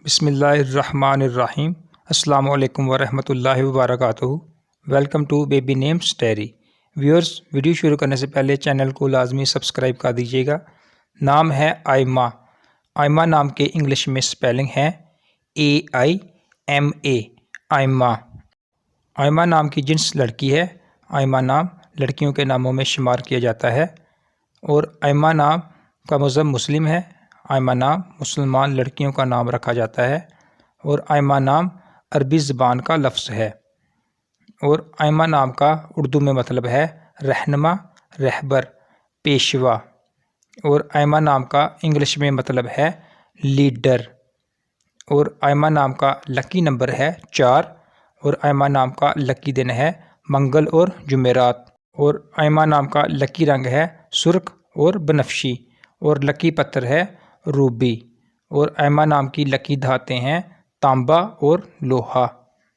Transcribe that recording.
بسم اللہ الرحمن الرحیم۔ السلام علیکم ورحمۃ اللہ وبرکاتہ۔ Welcome to baby names diary. Viewers, video شروع کرنے سے پہلے چینل کو لازمی سبسکرائب کر دیجیے گا۔ نام ہے آئمہ۔ آئمہ نام کے انگلش میں سپیلنگ ہے AIMA، آئمہ۔ آئمہ نام کی جنس لڑکی ہے۔ آئمہ نام لڑکیوں کے ناموں میں شمار کیا جاتا ہے اور آئمہ نام کا مذہب مسلم ہے۔ آئمہ نام مسلمان لڑکیوں کا نام رکھا جاتا ہے اور آئمہ نام عربی زبان کا لفظ ہے اور آئمہ نام کا اردو میں مطلب ہے رہنما، رہبر، پیشوا، اور آئمہ نام کا انگلش میں مطلب ہے لیڈر۔ اور آئمہ نام کا لکی نمبر ہے 4 اور آئمہ نام کا لکی دن ہے منگل اور جمعرات۔ اور آئمہ نام کا لکی رنگ ہے سرخ اور بنفشی اور لکی پتھر ہے روبی۔ اور آئمہ نام کی لکی دھاتیں ہیں تانبا اور لوہا۔